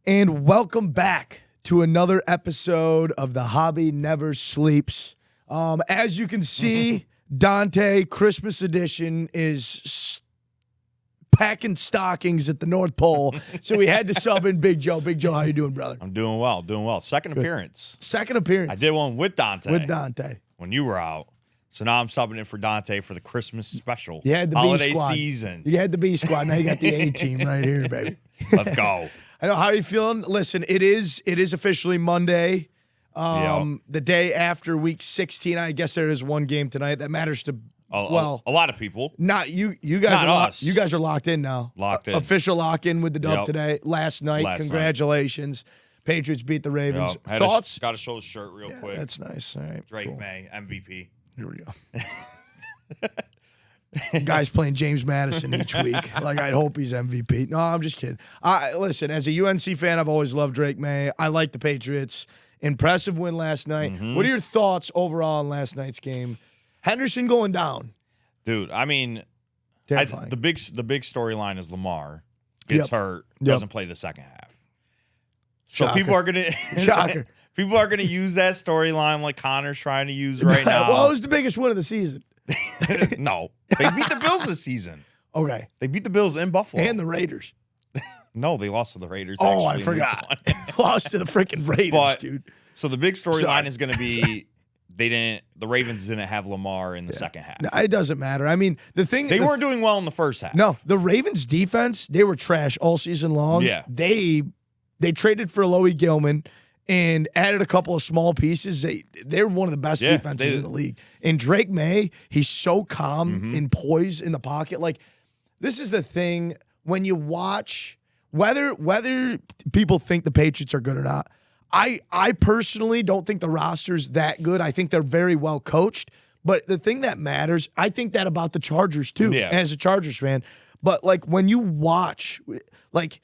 And welcome back to another episode of The Hobby Never Sleeps. As you can see, Dante Christmas edition is packing stockings at the North Pole, so we had to sub in Big Joe. Big Joe, how you doing, brother? I'm doing well. Second appearance. Second appearance. I did one with Dante. When you were out. So now I'm subbing in for Dante for the Christmas special. You had the holiday B squad. Season. You had the B squad. Now you got the A team right here, baby. Let's go. I know. How are you feeling? Listen, it is officially Monday. The day after week 16. I guess there is one game tonight that matters to a lot of people. Not you. You guys not are us. You guys are locked in now. Locked in. Official lock in with the dub today. Last night. Congratulations. Patriots beat the Ravens. Thoughts? Got to show the shirt real quick. That's nice. All right. Drake cool. May, MVP. Here we go. Guys playing James Madison each week. Like, I'd hope he's MVP. No, I'm just kidding. Listen, as a UNC fan, I've always loved Drake May. I like the Patriots. Impressive win last night. What are your thoughts overall on last night's game? Henderson going down. Dude, I mean, the big storyline is Lamar gets hurt, doesn't play the second half. So Shocker. people are gonna Shocker. People are gonna use that storyline like Connor's trying to use right now. Well, it was the biggest win of the season. No, they beat the Bills this season. Okay, they beat the Bills in Buffalo and the Raiders. No, they lost to the Raiders. Oh, I forgot. Lost to the freaking Raiders, dude. So the big storyline is going to be the Ravens didn't have Lamar in the second half. No, it doesn't matter. I mean, they weren't doing well in the first half. No, the Ravens defense, they were trash all season long. Yeah. They traded for Loie Gilman and added a couple of small pieces. They're one of the best defenses in the league. And Drake May, he's so calm and poised in the pocket. Like, this is the thing when you watch, whether people think the Patriots are good or not, I personally don't think the roster's that good. I think they're very well coached. But the thing that matters, I think that about the Chargers too, as a Chargers fan. But, like, when you watch, like,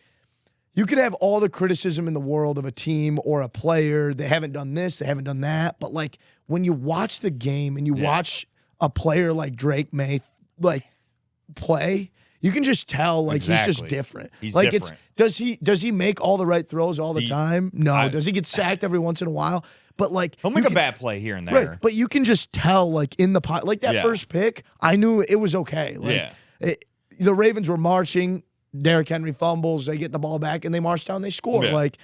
you can have all the criticism in the world of a team or a player. They haven't done this, they haven't done that. But, like, when you watch the game and you watch a player like Drake May, like, play, you can just tell, like, he's just different. He's like, different. Does he make all the right throws all the time? No. Does he get sacked every once in a while? But, like, he'll make a bad play here and there. Right, but you can just tell, like, in the pot, like that first pick, I knew it was okay. Like, the Ravens were marching. Derrick Henry fumbles, they get the ball back, and they march down, they score. Yeah. Like,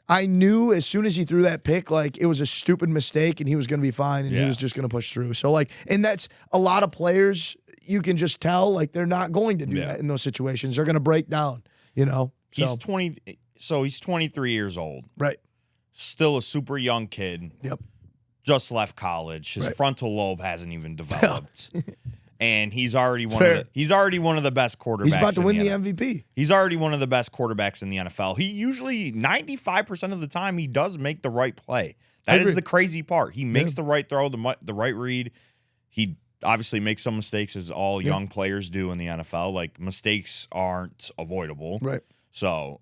I knew as soon as he threw that pick, like, it was a stupid mistake, and he was going to be fine, and he was just going to push through. So, like, and that's a lot of players, you can just tell, like, they're not going to do that in those situations. They're going to break down, you know? So. He's 23 years old. Right. Still a super young kid. Yep. Just left college. His frontal lobe hasn't even developed. And he's already one of the best quarterbacks. He's about to win the MVP. He's already one of the best quarterbacks in the NFL. He usually 95% of the time he does make the right play. That is the crazy part. He makes the right throw, the right read. He obviously makes some mistakes, as all young players do in the NFL. Like, mistakes aren't avoidable. Right. So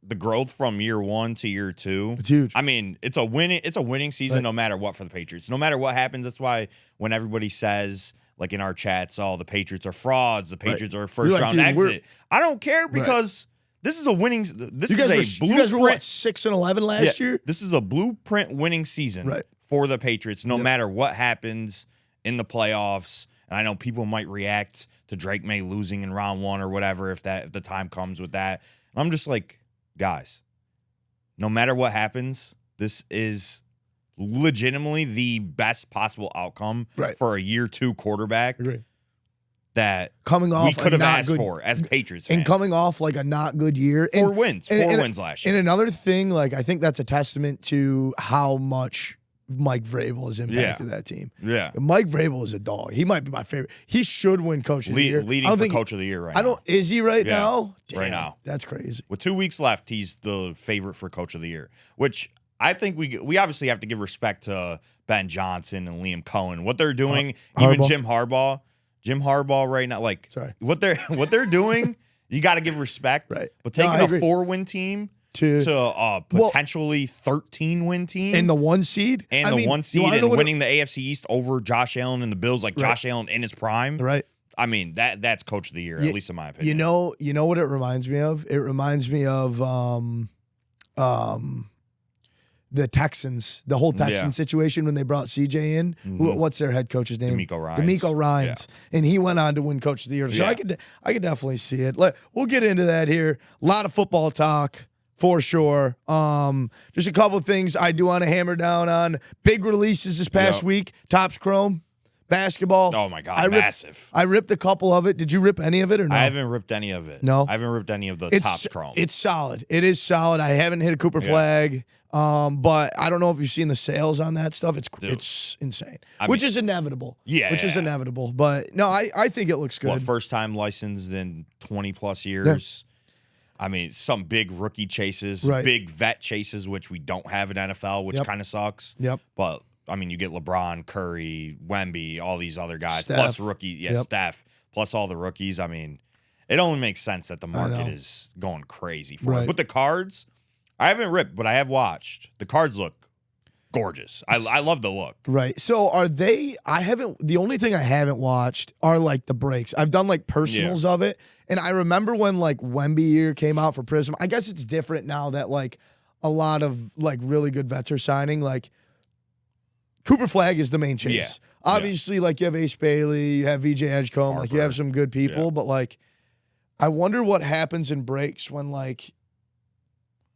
the growth from year one to year two, it's huge. I mean, it's a winning season no matter what for the Patriots. No matter what happens. That's why when everybody says, like, in our chats, the Patriots are frauds, the Patriots are a first-round exit. I don't care, because this is a winning. This is a blueprint. You guys were what, 6-11 last year? This is a blueprint winning season for the Patriots, no matter what happens in the playoffs. And I know people might react to Drake May losing in round one or whatever if the time comes with that. And I'm just like, guys, no matter what happens, this is legitimately the best possible outcome for a year two quarterback that we could have asked for as Patriots fans. And coming off, like, a not good year. Four wins last year. And another thing, like, I think that's a testament to how much Mike Vrabel has impacted that team. Yeah. Mike Vrabel is a dog. He might be my favorite. He should win Coach of the Year. Leading for Coach of the Year right now. Is he right now? Damn, right now. That's crazy. With 2 weeks left, he's the favorite for Coach of the Year, which I think we obviously have to give respect to Ben Johnson and Liam Cohen. What they're doing, even Jim Harbaugh right now, like, what they're doing, you got to give respect. Right. But taking a 4-win team to potentially 13-win team and the 1 seed and winning the AFC East over Josh Allen and the Bills, like Josh Allen in his prime. Right. I mean, that's coach of the year, at least in my opinion. You know what it reminds me of? It reminds me of the Texans, the whole Texans situation when they brought CJ in. What's their head coach's name? DeMeco Ryans. Yeah. And he went on to win coach of the year. So I could definitely see it. We'll get into that here. A lot of football talk for sure. Just a couple of things I do want to hammer down on. Big releases this past week. Topps Chrome. Basketball. Oh, my God. Massive. I ripped a couple of it. Did you rip any of it or no? I haven't ripped any of it. No? I haven't ripped any of the Topps Chrome. It's solid. It is solid. I haven't hit a Cooper flag, but I don't know if you've seen the sales on that stuff. It's insane, which is inevitable. Which is inevitable. But, no, I think it looks good. Well, first time licensed in 20-plus years. Yeah. I mean, some big rookie chases, big vet chases, which we don't have in NFL, which kind of sucks. Yep. But I mean, you get LeBron, Curry, Wemby, all these other guys, Steph. plus rookie, Steph, plus all the rookies. I mean, it only makes sense that the market is going crazy for it. But the cards, I haven't ripped, but I have watched. The cards look gorgeous. I love the look. Right. So are they? The only thing I haven't watched are like the breaks. I've done like personals of it, and I remember when like Wemby year came out for Prizm. I guess it's different now that like a lot of like really good vets are signing. Like Cooper Flag is the main chase. Yeah. Obviously, like you have Ace Bailey, you have VJ Edgecombe, like you have some good people, but like I wonder what happens in breaks when like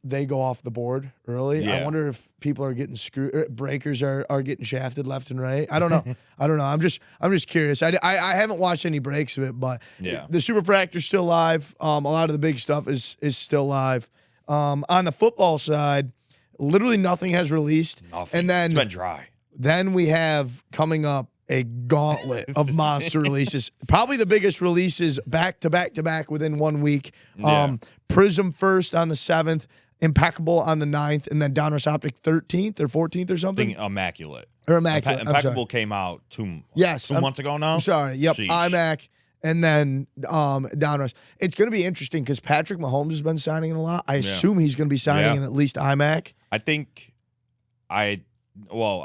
they go off the board early. Yeah. I wonder if people are getting screwed, breakers are getting shafted left and right. I don't know. I'm just curious. I haven't watched any breaks of it, but the Superfractor's still live. A lot of the big stuff is still live. On the football side, literally nothing has released. Nothing. And then it's been dry. Then we have coming up a gauntlet of monster releases. Probably the biggest releases back to back to back within 1 week. Prizm first on the 7th, Impeccable on the 9th, and then Donruss Optic 13th or 14th or something. Immaculate. Or Immaculate. Impeccable came out two months ago now. I'm sorry. Yep. Sheesh. IMAC and then Donruss. It's going to be interesting because Patrick Mahomes has been signing in a lot. I assume he's going to be signing in at least IMAC. I don't think. Well,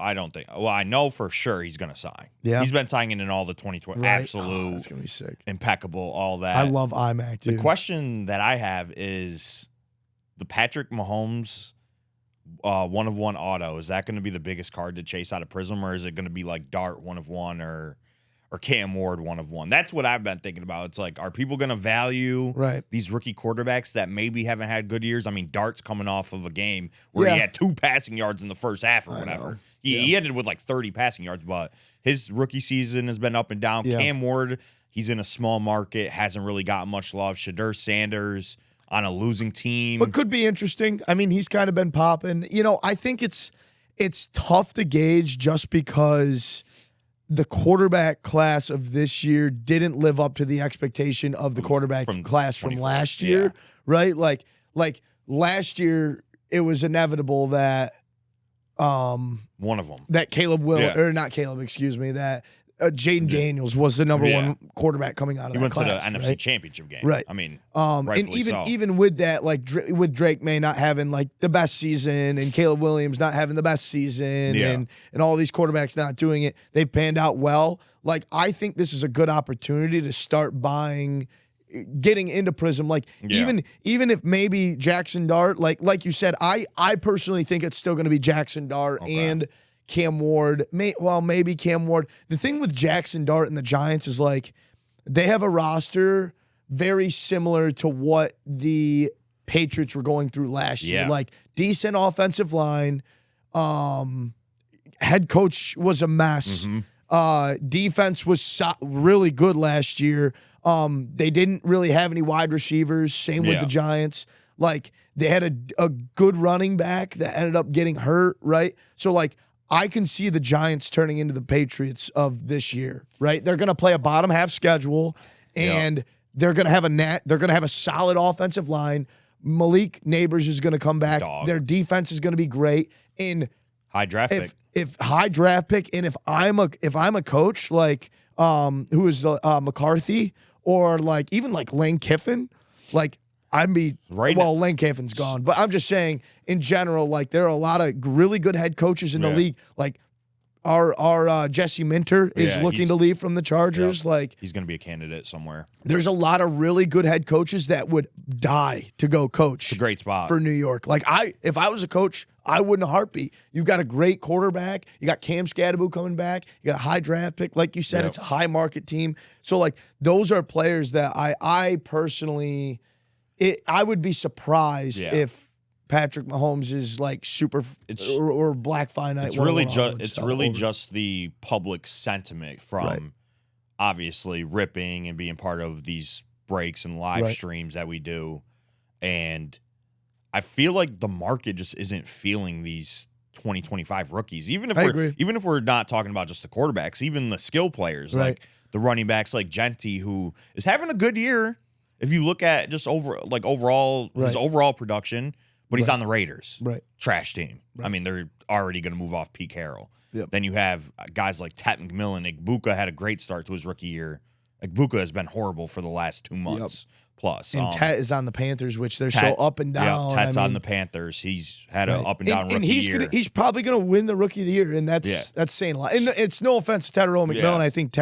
I know for sure he's going to sign. Yeah. He's been signing in all the 2020. Right. Absolute. That's going to be sick. Impeccable, all that. I love IMAC, dude. The question that I have is the Patrick Mahomes 1-of-1 auto. Is that going to be the biggest card to chase out of Prizm, or is it going to be like Dart 1-of-1 or Cam Ward 1-of-1? That's what I've been thinking about. It's like, are people going to value these rookie quarterbacks that maybe haven't had good years? I mean, Dart's coming off of a game where he had 2 passing yards in the first half or whatever. He ended with like 30 passing yards, but his rookie season has been up and down. Yeah. Cam Ward, he's in a small market, hasn't really gotten much love. Shadur Sanders on a losing team. But could be interesting. I mean, he's kind of been popping. You know, I think it's tough to gauge just because the quarterback class of this year didn't live up to the expectation of the quarterback class from last year, right? Like last year, it was inevitable that one of them, that that Jaden Daniels was the number one quarterback coming out of that class. He went to the NFC Championship game. Right. I mean, and even with that, like with Drake May not having like the best season and Caleb Williams not having the best season and all these quarterbacks not doing it, they've panned out well. Like, I think this is a good opportunity to start getting into Prizm. Like, even if maybe Jackson Dart, like you said, I personally think it's still going to be Jackson Dart and Cam Ward. Maybe Cam Ward. The thing with Jackson Dart and the Giants is like they have a roster very similar to what the Patriots were going through last year. Like, decent offensive line. Head coach was a mess. Defense was really good last year. They didn't really have any wide receivers. Same with the Giants. Like, they had a good running back that ended up getting hurt, right? So, like, I can see the Giants turning into the Patriots of this year, right? They're going to play a bottom half schedule, and they're going to have they're going to have a solid offensive line. Malik Neighbors is going to come back. Their defense is going to be great. And high draft pick. If high draft pick, and if I'm a coach like who is McCarthy or like even like Lane Kiffin, like Lane Kiffin's gone, but I'm just saying in general, like there are a lot of really good head coaches in the league. Like Our Jesse Minter is looking to leave from the Chargers. Like he's going to be a candidate somewhere. There's a lot of really good head coaches that would die to go coach. It's a great spot for New York. Like if I was a coach, I wouldn't heartbeat. You've got a great quarterback. You got Cam Scadaboo coming back. You got a high draft pick. Like you said, it's a high market team. So like those are players that I personally, I would be surprised if Patrick Mahomes is like super or Black Finite. It's really just the public sentiment from obviously ripping and being part of these breaks and live streams that we do, and I feel like the market just isn't feeling these 2025 rookies. Even if we're not talking about just the quarterbacks, even the skill players like the running backs like Genty, who is having a good year. If you look at just overall his overall production. But he's on the Raiders. Trash team. I mean, they're already going to move off Pete Carroll. Then you have guys like Tet McMillan. Igbuka had a great start to his rookie year. Igbuka has been horrible for the last 2 months plus. And Tet is on the Panthers, which they're so up and down. Tet's on the Panthers. He's had an up and down rookie year. He's probably going to win the Rookie of the Year, and that's saying a lot. And it's no offense to Tetterell McMillan. I think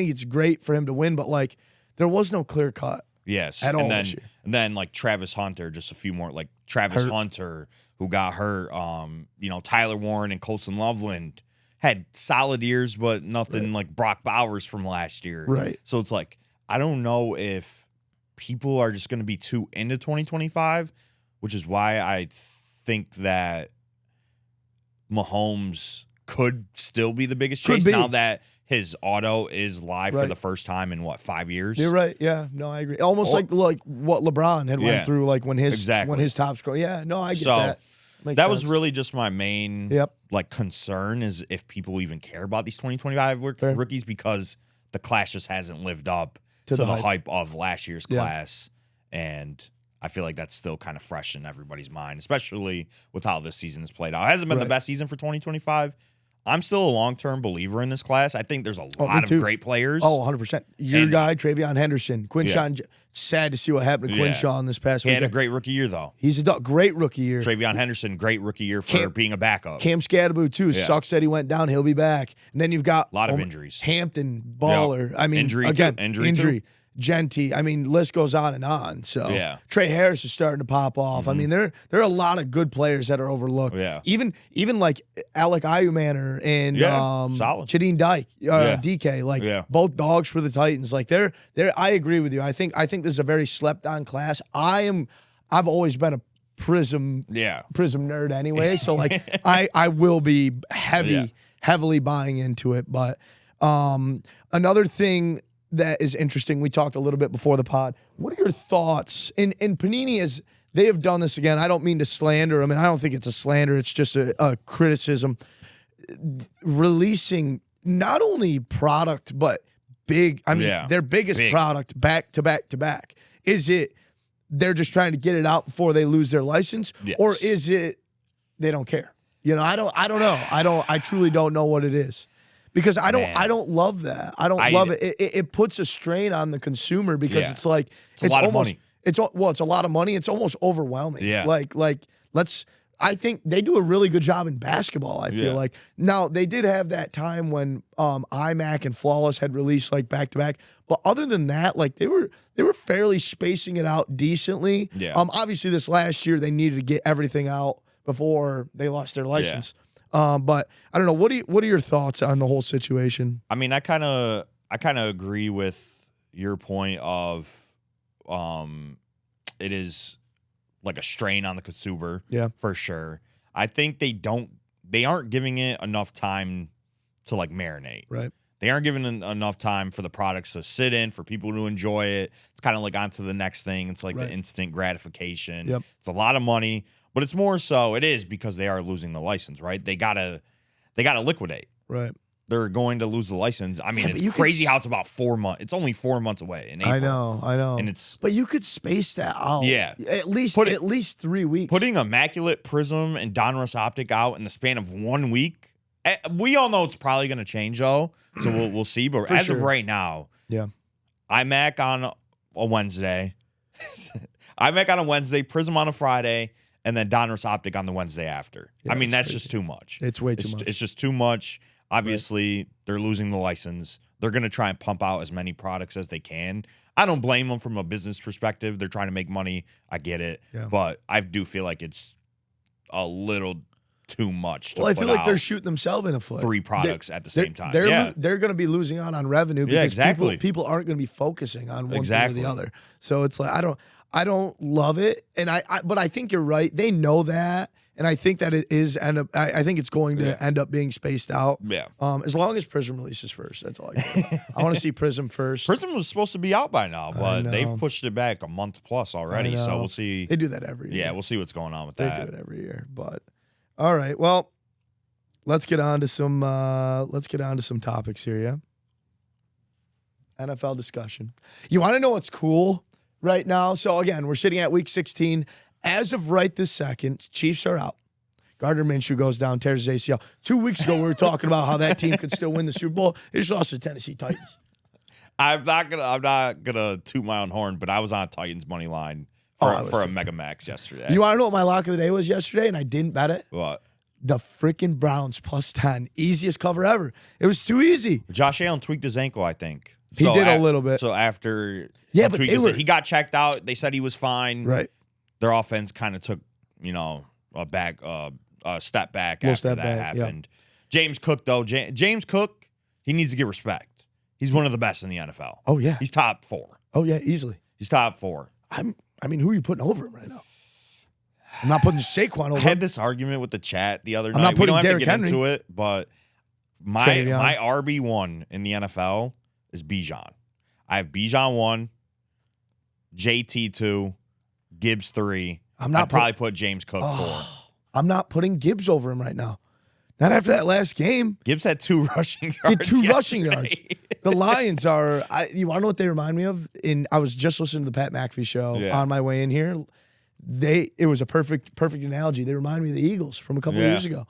it's great for him to win, but like there was no clear cut. Yes, at all and then like Travis Hunter, just a few more like Travis Hunter who got hurt. Tyler Warren and Colson Loveland had solid years, but nothing like Brock Bowers from last year. So it's like I don't know if people are just going to be too into 2025, which is why I think that Mahomes could still be the biggest chase now that his auto is live for the first time in 5 years? You're right. Yeah. No, I agree. Almost like what LeBron had went through, like when his top score. Yeah. No, I get that. That was really just my main concern is if people even care about these 2025 rookies because the class just hasn't lived up to the hype of last year's class, and I feel like that's still kind of fresh in everybody's mind, especially with how this season has played out. It hasn't been the best season for 2025. I'm still a long-term believer in this class. I think there's a lot of great players. Oh, 100%. Your guy, Travion Henderson. Quinshawn, sad to see what happened to Quinshawn this past week. He had a great rookie year, though. He's a great rookie year. Travion Henderson, great rookie year for being a backup. Cam Scadaboo, too. Sucks that he went down. He'll be back. And then you've got a lot of injuries. Hampton, Baller. I mean, injury. Genty. I mean, list goes on and on. So Trey Harris is starting to pop off. I mean, there are a lot of good players that are overlooked. Even like Alec Ayumanner and Chadine Dyke, DK, like both dogs for the Titans. Like they're I agree with you. I think this is a very slept on class. I've always been a Prizm nerd anyway. So like I will be heavily buying into it. But another thing that is interesting. We talked a little bit before the pod. What are your thoughts? And Panini they have done this again. I don't mean to slander. I mean, I don't think it's a slander. It's just a criticism. Releasing not only product, but their biggest product back to back to back. Is it they're just trying to get it out before they lose their license? Yes. Or is it they don't care? I don't know. I truly don't know what it is. Because I don't love that. I don't love it. It puts a strain on the consumer because it's like it's a lot of money. It's a lot of money. It's almost overwhelming. Yeah. I think they do a really good job in basketball, I feel like. Now, they did have that time when iMac and Flawless had released like back to back. But other than that, like they were fairly spacing it out decently. Yeah. Obviously this last year they needed to get everything out before they lost their license. But I don't know. What are your thoughts on the whole situation? I mean, I kind of agree with your point of, it is like a strain on the consumer. Yeah, for sure. I think they aren't giving it enough time to like marinate. Right. They aren't giving enough time for the products to sit in, for people to enjoy it. It's kind of like on to the next thing. It's like the instant gratification. Yep. It's a lot of money. But it's more so, it is because they are losing the license, right? They gotta liquidate. Right. They're going to lose the license. I mean, it's crazy how it's about 4 months. It's only 4 months away in April. I know. And but you could space that out. Yeah. At least 3 weeks. Putting Immaculate, Prizm, and Donruss Optic out in the span of 1 week. We all know it's probably going to change though, so we'll see. But as of right now, iMac on a Wednesday, Prizm on a Friday. And then Donruss Optic on the Wednesday after. I mean, that's just too much. It's way too much. It's just too much. Obviously, they're losing the license. They're going to try and pump out as many products as they can. I don't blame them from a business perspective. They're trying to make money. I get it. Yeah. But I do feel like it's a little too much to I feel like they're shooting themselves in the foot. 3 products at the same time. They're going to be losing out on revenue because people aren't going to be focusing on one thing or the other. So it's like I don't love it, and but I think you're right. They know that, and I think that it is I think it's going to end up being spaced out. Yeah. As long as Prizm releases first, that's all I got. I want to see Prizm first. Prizm was supposed to be out by now, but they've pushed it back a month plus already. So we'll see. They do that every year. Yeah, we'll see what's going on with that. They do it every year, but. All right. Well, let's get on to some topics here, yeah? NFL discussion. You want to know what's cool right now? So again, we're sitting at week 16. As of right this second, Chiefs are out. Gardner Minshew goes down, tears his ACL. 2 weeks ago, we were talking about how that team could still win the Super Bowl. They just lost to the Tennessee Titans. I'm not gonna toot my own horn, but I was on Titans money line. For a Mega Max yesterday. You want to know what my lock of the day was yesterday, and I didn't bet it? What? The freaking Browns plus 10. Easiest cover ever. It was too easy. Josh Allen tweaked his ankle, I think. He did a little bit. So after he got checked out, they said he was fine. Right. Their offense kind of took, a step back after that happened. Yep. James Cook, though. James Cook, he needs to get respect. He's one of the best in the NFL. Oh, yeah. He's top 4. Oh, yeah, easily. He's top 4. Who are you putting over him right now? I'm not putting Saquon over him. I had this argument with the chat the other night. Not we don't have Derrick to get Henry into it, but my RB1 in the NFL is Bijan. I have Bijan 1, JT 2, Gibbs 3. I'd probably put James Cook 4. I'm not putting Gibbs over him right now. Not after that last game. Gibbs had 2 rushing yards. He had 2 rushing yards. The Lions are. You want to know what they remind me of? I was just listening to the Pat McAfee show on my way in here. It was a perfect analogy. They remind me of the Eagles from a couple of years ago.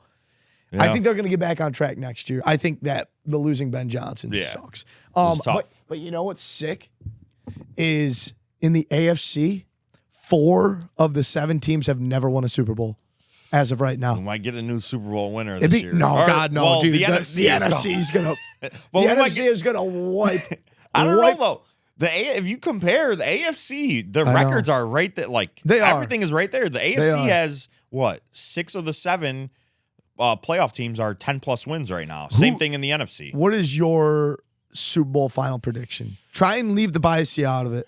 Yeah. I think they're going to get back on track next year. I think that the losing Ben Johnson sucks. But you know what's sick is in the AFC, 4 of the 7 teams have never won a Super Bowl. As of right now, we might get a new Super Bowl winner this year. No, dude. The NFC is gonna. The NFC is gonna wipe. I don't know though. If you compare the AFC, the records are right there. Like everything is right there. The AFC has 6 of the 7 playoff teams are 10+ wins right now. Same thing in the NFC. What is your Super Bowl final prediction? Try and leave the bias out of it.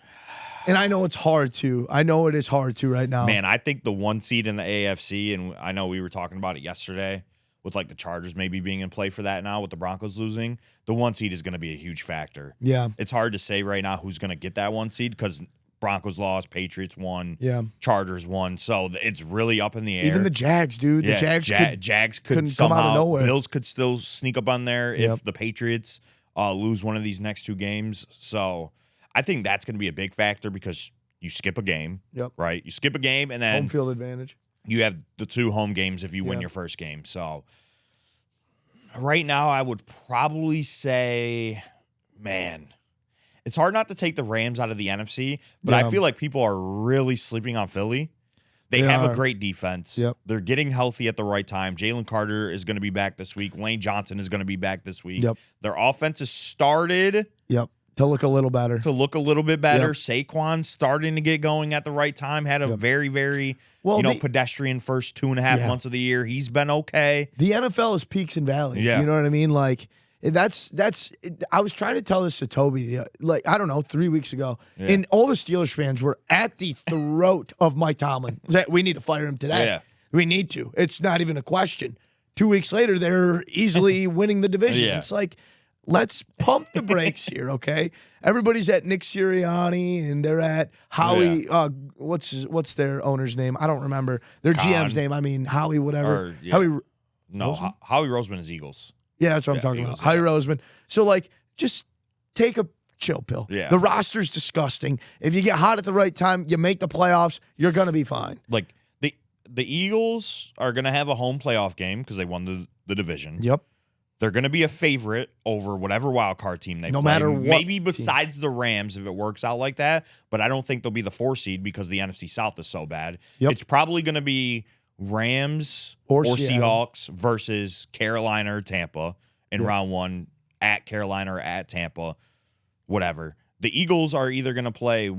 And I know it's hard to. I know it is hard to right now. Man, I think the 1 seed in the AFC, and I know we were talking about it yesterday with like the Chargers maybe being in play for that now with the Broncos losing. The 1 seed is going to be a huge factor. Yeah. It's hard to say right now who's going to get that 1 seed because Broncos lost, Patriots won, Chargers won. So it's really up in the air. Even the Jags, dude. Yeah, The Jags could somehow, come out of nowhere. Bills could still sneak up on there if the Patriots lose one of these next 2 games. So I think that's going to be a big factor because you skip a game, right? You skip a game, and then home field advantage. You have the 2 home games if you win your first game. So right now, I would probably say, man, it's hard not to take the Rams out of the NFC, but I feel like people are really sleeping on Philly. They have a great defense. They're getting healthy at the right time. Jalen Carter is going to be back this week. Lane Johnson is going to be back this week. Their offense has started. To look a little better. Saquon's starting to get going at the right time. Had a very, very pedestrian first 2.5 months of the year. He's been okay. The NFL is peaks and valleys. You know what I mean? Like that's. I was trying to tell this to Toby, 3 weeks ago, and all the Steelers fans were at the throat of Mike Tomlin. We need to fire him today. Yeah. We need to. It's not even a question. 2 weeks later, they're easily winning the division. It's like, let's pump the brakes here, okay? Everybody's at Nick Sirianni, and they're at Howie. What's their owner's name? I don't remember. Their GM's name. I mean, Howie, whatever. Howie Roseman is Eagles. Yeah, that's what I'm talking about. Howie Roseman. So, just take a chill pill. Yeah. The roster's disgusting. If you get hot at the right time, you make the playoffs, you're going to be fine. Like, the Eagles are going to have a home playoff game because they won the division. Yep. They're going to be a favorite over whatever wild card team they play. No matter what. Maybe besides the Rams if it works out like that, but I don't think they'll be the 4 seed because the NFC South is so bad. It's probably going to be Rams or Seahawks versus Carolina or Tampa in round one at Carolina or at Tampa, whatever. The Eagles are either going to play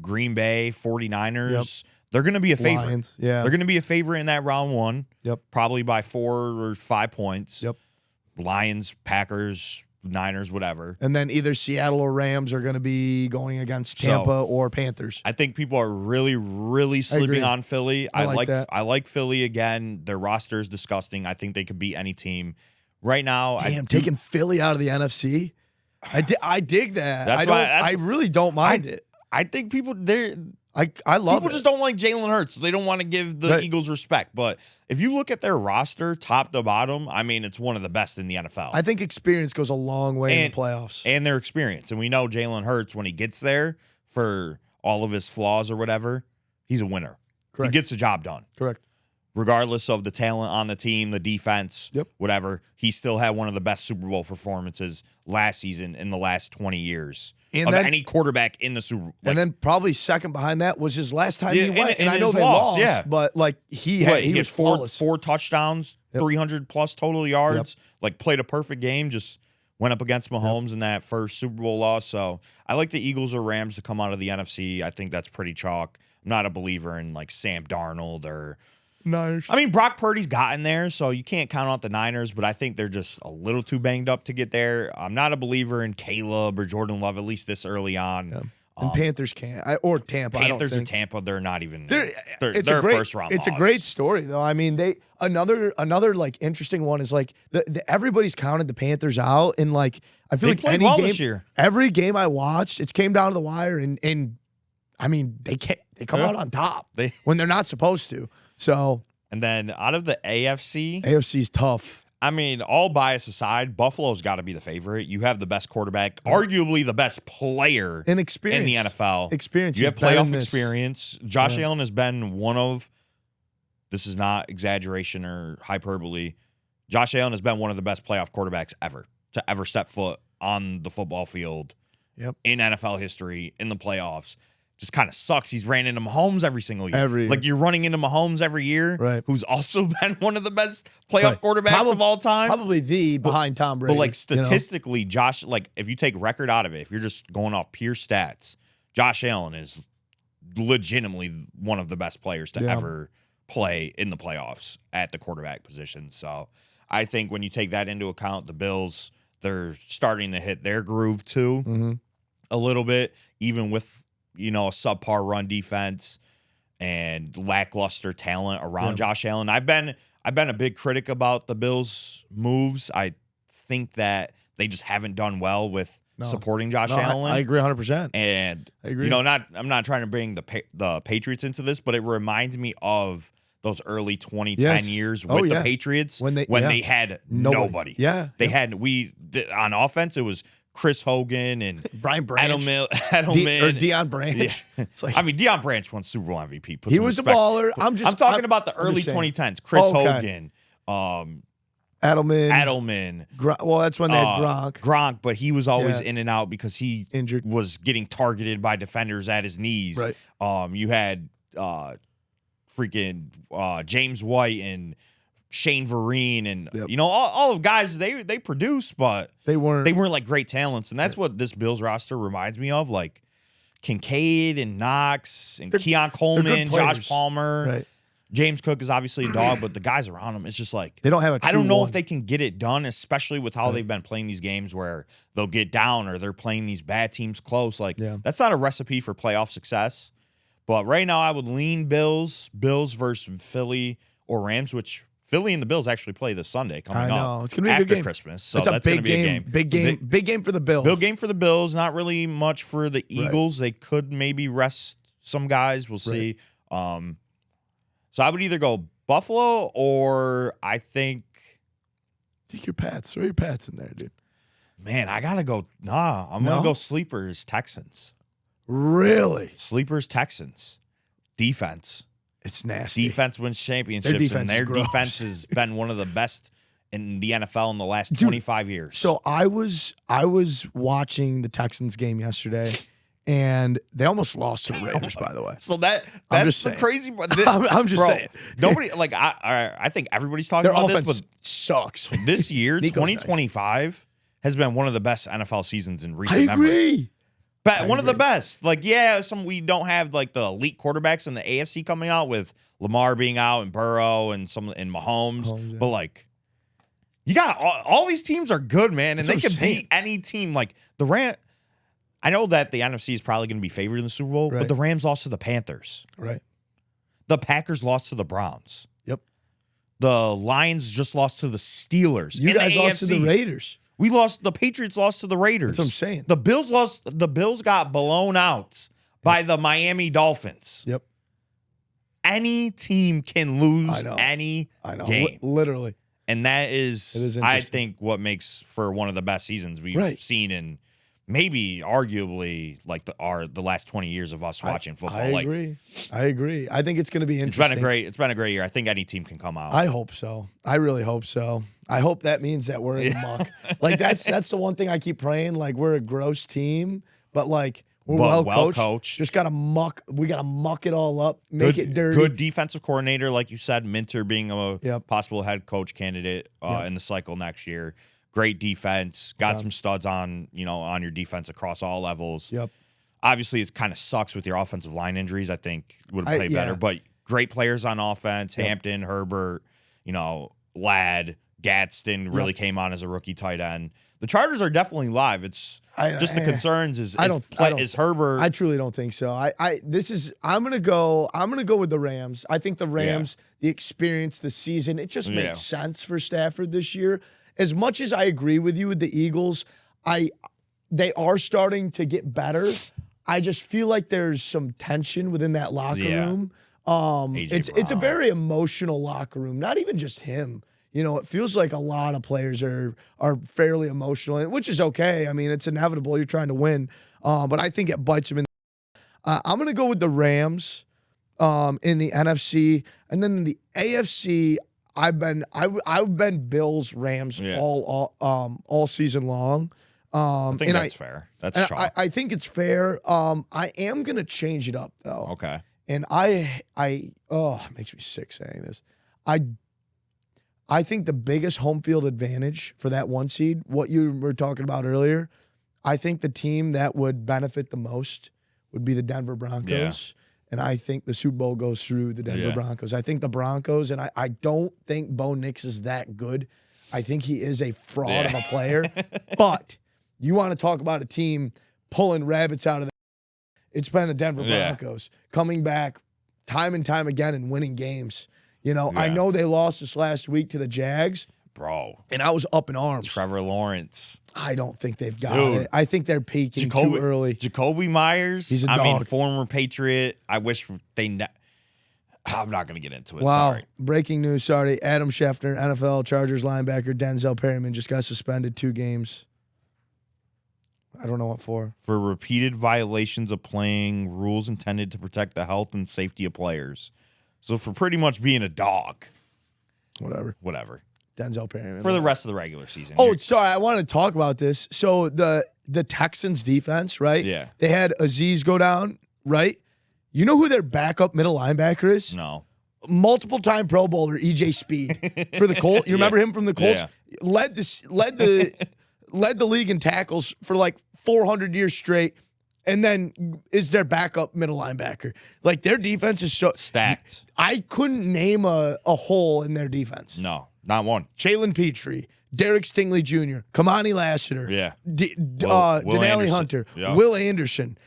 Green Bay, 49ers. Yep. They're going to be a favorite. Lions, yeah. They're going to be a favorite in that round one. Yep. Probably by 4 or 5 points. Yep. Lions, Packers, Niners, whatever. And then either Seattle or Rams are going to be going against Tampa or Panthers. I think people are really, really sleeping on Philly. I like Philly again. Their roster is disgusting. I think they could beat any team. Right now, taking Philly out of the NFC. I dig that. I really don't mind it. I think people I love people just don't like Jalen Hurts. They don't want to give the Eagles respect. But if you look at their roster, top to bottom, I mean, it's one of the best in the NFL. I think experience goes a long way in the playoffs. And their experience. And we know Jalen Hurts, when he gets there, for all of his flaws or whatever, he's a winner. Correct. He gets the job done. Correct. Regardless of the talent on the team, the defense, whatever, he still had one of the best Super Bowl performances last season in the last 20 years. And any quarterback in the Super Bowl. And then probably second behind that was his last time he went. And I know they lost, but like he was flawless. 4 touchdowns, 300-plus total yards, like played a perfect game, just went up against Mahomes in that first Super Bowl loss. So I like the Eagles or Rams to come out of the NFC. I think that's pretty chalk. I'm not a believer in like Sam Darnold or – Niners. I mean, Brock Purdy's gotten there, so you can't count out the Niners, but I think they're just a little too banged up to get there. I'm not a believer in Caleb or Jordan Love, at least this early on. Yeah. And Panthers can't. Or Tampa. Panthers or Tampa, they're not even. They're a first round. It's a great story, though. I mean, another like interesting one is like everybody's counted the Panthers out, and like I feel like any game this year. Every game I watched, it came down to the wire, and I mean they come out on top when they're not supposed to. So. And then out of the AFC's tough. I mean, all bias aside, Buffalo's got to be the favorite. You have the best quarterback, arguably the best player in the NFL. Experience. You have playoff experience. Josh Allen has been one of, this is not exaggeration or hyperbole, Josh Allen has been one of the best playoff quarterbacks to ever step foot on the football field in NFL history, in the playoffs. Just kind of sucks. He's ran into Mahomes every single year. Like you're running into Mahomes every year, who's also been one of the best playoff quarterbacks of all time. Probably behind Tom Brady. But like statistically, Josh, like if you take record out of it, if you're just going off pure stats, Josh Allen is legitimately one of the best players to ever play in the playoffs at the quarterback position. So I think when you take that into account, the Bills, they're starting to hit their groove too a little bit, even with a subpar run defense and lackluster talent around Josh Allen. I've been a big critic about the Bills' moves. I think that they just haven't done well with supporting Josh Allen. I agree 100%. And I agree. I'm not trying to bring the Patriots into this, but it reminds me of those early 2010 years with the Patriots when they had nobody. Yeah. They had on offense it was Chris Hogan and Brian Branch, Edelman, or Deion Branch. Yeah. I mean, Deion Branch won Super Bowl MVP. He was a baller. I'm talking about the early 2010s. Chris Hogan, Edelman. Well, that's when they had Gronk, but he was always in and out because he was getting targeted by defenders at his knees. Right. You had freaking James White and Shane Vereen and all of guys they produce, but they weren't like great talents, and that's what this Bills roster reminds me of, like Kincaid and Knox and Keon Coleman, Josh Palmer. Right. James Cook is obviously a dog, but the guys around him, it's just like they don't have I don't know if they can get it done, especially with how they've been playing these games where they'll get down or they're playing these bad teams close. Like that's not a recipe for playoff success. But right now I would lean Bills versus Philly or Rams, which Philly and the Bills actually play this Sunday coming up. I know. It's going to be a good game. Christmas. So that's going to be a game. Big game for the Bills. Big game for the Bills. Not really much for the Eagles. They could maybe rest some guys. We'll see. So I would either go Buffalo or I think. Take your Pats. Throw your Pats in there, dude. Man, I got to go. I'm going to go sleepers Texans. Really? Sleepers Texans. Defense. It's nasty. Defense wins championships, and their defense has been one of the best in the NFL in the last 25 years. So I was watching the Texans game yesterday, and they almost lost to the Raiders, by the way. So that's the crazy part. I'm just saying. Nobody I think everybody's talking Their about offense this, but sucks. this year, 2025 has been one of the best NFL seasons in recent memory. Agree. But one of the best. Like, yeah, we don't have like the elite quarterbacks in the AFC coming out with Lamar being out and Burrow and Mahomes. Yeah. But like, you got all these teams are good, man, and That's they can beat any team. Like the Rams. I know that the NFC is probably going to be favored in the Super Bowl, but the Rams lost to the Panthers. Right. The Packers lost to the Browns. Yep. The Lions just lost to the Steelers. You guys lost to the Raiders. We lost. The Patriots lost to the Raiders. That's what I'm saying. The Bills lost. The Bills got blown out by the Miami Dolphins. Yep. Any team can lose any game. Literally. And that is I think, what makes for one of the best seasons we've seen in maybe arguably like the last 20 years of us watching football. I agree. I think it's going to be interesting. It's been a great year. I think any team can come out. I hope so. I really hope so. I hope that means that we're in the muck. Like that's the one thing I keep praying. Like we're a gross team, but like we're well coached. Just gotta muck. We gotta muck it all up, make it dirty. Good defensive coordinator, like you said, Minter being a possible head coach candidate in the cycle next year. Great defense. Got some studs on your defense across all levels. Yep. Obviously, it kind of sucks with your offensive line injuries. I think would have played better, but great players on offense. Hampton, Herbert, Ladd, Gadsden really came on as a rookie tight end. The Chargers are definitely live. It's just the concerns is Herbert. I truly don't think so. I'm gonna go with the Rams. I think the Rams, the experience, the season, it just makes sense for Stafford this year. As much as I agree with you with the Eagles, they are starting to get better. I just feel like there's some tension within that locker room. It's a very emotional locker room. Not even just him. It feels like a lot of players are fairly emotional, which is okay. I mean, it's inevitable. You're trying to win. But I think it bites them in. I'm going to go with the Rams in the NFC. And then in the AFC, I've been Bills, Rams all season long. I think that's fair. That's chalk. I think it's fair. I am going to change it up, though. Okay. And it makes me sick saying this. I think the biggest home field advantage for that one seed, what you were talking about earlier, I think the team that would benefit the most would be the Denver Broncos. Yeah. And I think the Super Bowl goes through the Denver Broncos. I think the Broncos, and I don't think Bo Nix is that good. I think he is a fraud of a player. But you want to talk about a team pulling rabbits out of the it's been the Denver Broncos coming back time and time again and winning games. I know they lost this last week to the Jags. Bro. And I was up in arms. Trevor Lawrence. I don't think they've got it. I think they're peaking too early. Jacoby Myers. He's a dog. Former Patriot. I wish I'm not going to get into it. Wow. Sorry. Breaking news. Sorry. Adam Schefter, NFL Chargers linebacker Denzel Perryman just got suspended 2 games. I don't know what for. For repeated violations of playing rules intended to protect the health and safety of players. So for pretty much being a dog. Whatever. Denzel Perryman. For the rest of the regular season. Oh, sorry. I want to talk about this. So the Texans defense, right? Yeah. They had Azeez go down, right? You know who their backup middle linebacker is? No. Multiple-time Pro Bowler, E.J. Speed for the Colts. You remember him from the Colts? Yeah. Led the league in tackles for like 400 years straight, and then is their backup middle linebacker. Like, their defense is so stacked. I couldn't name a hole in their defense. No, not one. Jalen Petrie, Derek Stingley Jr., Kamani Lassiter, Denali Hunter, Will Anderson.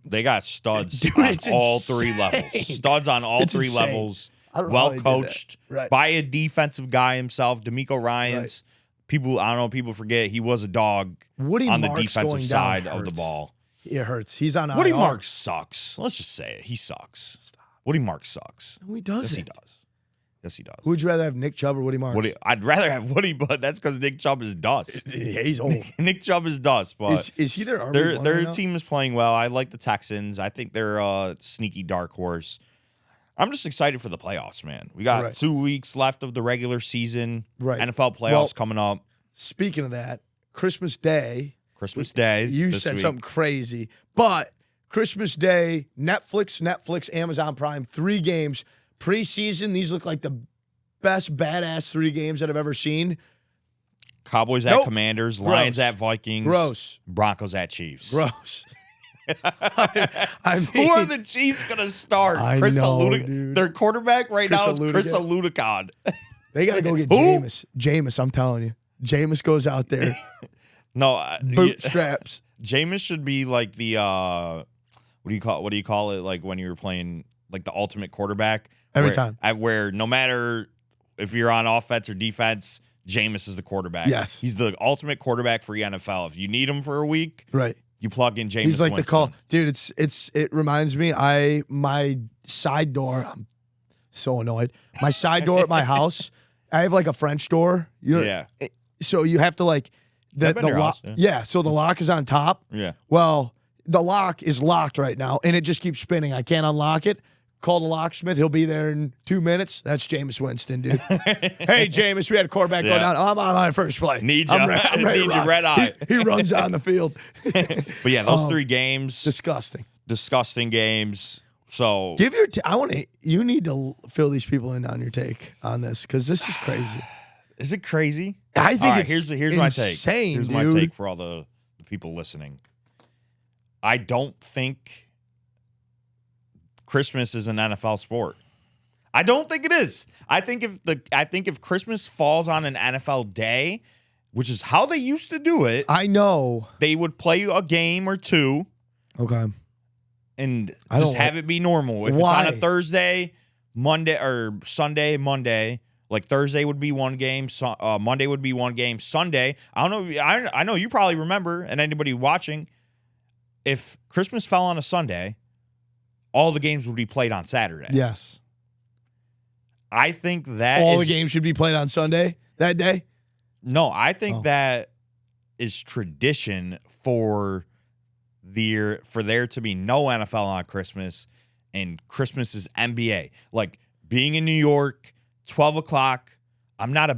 They got studs on all 3 levels. Studs on all 3 levels. Well coached by a defensive guy himself, D'Amico Ryans. People, I don't know, people forget he was a dog on the defensive side of the ball. It hurts. He's on IR. Woody Marks sucks. Let's just say it. He sucks. Stop. Woody Marks sucks. No, he doesn't. Yes, he does. Yes, he does. Who would you rather have, Nick Chubb or Woody Marks? I'd rather have Woody, but that's because Nick Chubb is dust. Yeah, he's old. Nick Chubb is dust, but is he their RB1 their right team is playing well. I like the Texans. I think they're a sneaky dark horse. I'm just excited for the playoffs, man. We got 2 weeks left of the regular season. Right. NFL playoffs coming up. Speaking of that, Christmas Day. Christmas Day. You said something crazy. But Christmas Day, Netflix, Amazon Prime, 3 games. Preseason, these look like the best badass 3 games that I've ever seen. Cowboys at Commanders, Lions at Vikings. Gross. Broncos at Chiefs. Gross. I mean, who are the Chiefs going to start? Dude. Their quarterback right now is Chris Aludicon. They got to go get Jameis. Jameis, I'm telling you. Jameis goes out there. Bootstraps. Jameis should be like the what do you call it? Like when you were playing like the ultimate quarterback every time. Where no matter if you're on offense or defense, Jameis is the quarterback. Yes, he's the ultimate quarterback for the NFL. If you need him for a week, right, you plug in Jameis. He's like Winston. the call, dude. It reminds me. My side door. I'm so annoyed. My side door at my house. I have like a French door. Yeah. So you have to like the lock. Yeah. So the lock is on top. Yeah. Well, the lock is locked right now, and it just keeps spinning. I can't unlock it. Call the locksmith. He'll be there in 2 minutes. That's Jameis Winston, dude. Hey, Jameis, we had a quarterback go down. I'm on my first play. Need you. I'm ready Need you red eye. He runs on the field. But yeah, those 3 games. Disgusting games. So give your. You need to fill these people in on your take on this because this is crazy. Is it crazy? I think it's here's my take. Here's my take for all the people listening. I don't think Christmas is an NFL sport. I don't think it is. I think if Christmas falls on an NFL day, which is how they used to do it, I know they would play a game or 2. Okay. And just have it be normal. If it's on a Thursday, Monday, or Sunday, Monday, like Thursday would be one game, Monday would be one game, Sunday. I don't know. I know you probably remember, and anybody watching, if Christmas fell on a Sunday, all the games would be played on Saturday. Yes. I think that all the games should be played on Sunday that day? No, I think that is tradition for there to be no NFL on Christmas, and Christmas is NBA. Like being in New York, 12 o'clock. I'm not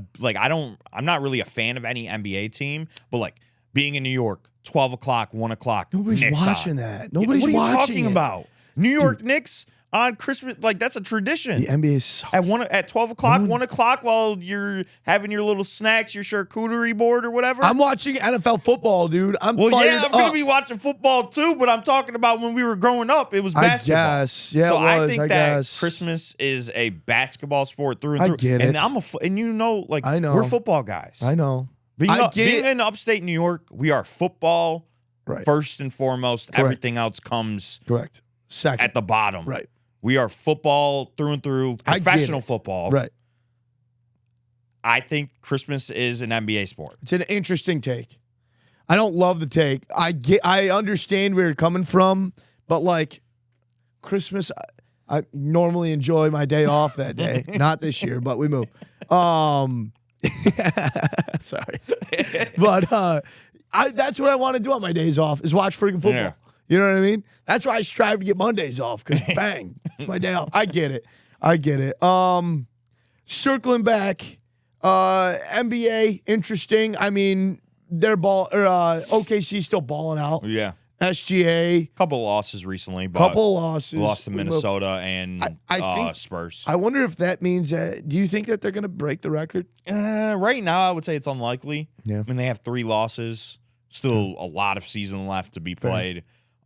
really a fan of any NBA team, but like being in New York, 12 o'clock, 1 o'clock. Nobody's Knicks watching that. Nobody's watching. What are you watching talking about? New York Knicks on Christmas, like that's a tradition. The NBA sucks. At 12 o'clock, 1 o'clock, while you're having your little snacks, your charcuterie board or whatever. I'm watching NFL football, dude. I'm gonna be watching football too, but I'm talking about when we were growing up, it was basketball. I guess. Yeah, so I think that Christmas is a basketball sport through and through. I get it. And I know. We're football guys. I know. Being in upstate New York, we are football first and foremost. Correct. Everything else comes second at the bottom. Right. We are football through and through, professional football. Right. I think Christmas is an NBA sport. It's an interesting take. I don't love the take. I understand where you're coming from, but like Christmas, I normally enjoy my day off that day. Not this year, but we move. Sorry. But that's what I want to do on my days off is watch freaking football. Yeah. You know what I mean? That's why I strive to get Mondays off because bang, it's my day off. I get it. Circling back, NBA, interesting. I mean, OKC still balling out. Yeah. SGA. Couple losses recently. Lost to Minnesota and I think Spurs. I wonder if that means do you think that they're going to break the record? Right now, I would say it's unlikely. Yeah. I mean, they have 3 losses. Still a lot of season left to be played.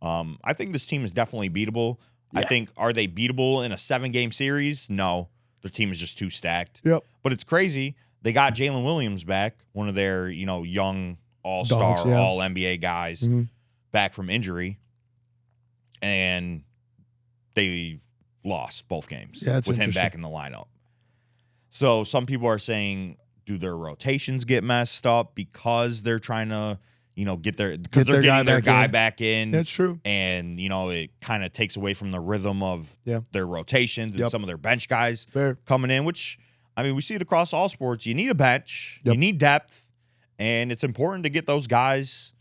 I think this team is definitely beatable. Yeah. I think, are they beatable in a 7-game series? No. The team is just too stacked. Yep. But it's crazy. They got Jalen Williams back, one of their, young all-star, all-NBA guys, back from injury. And they lost both games with him back in the lineup. So some people are saying, do their rotations get messed up because they're trying to get their guy back in. That's true. And, it kind of takes away from the rhythm of their rotations and some of their bench guys coming in, which, I mean, we see it across all sports. You need a bench. You need depth. And it's important to get those guys,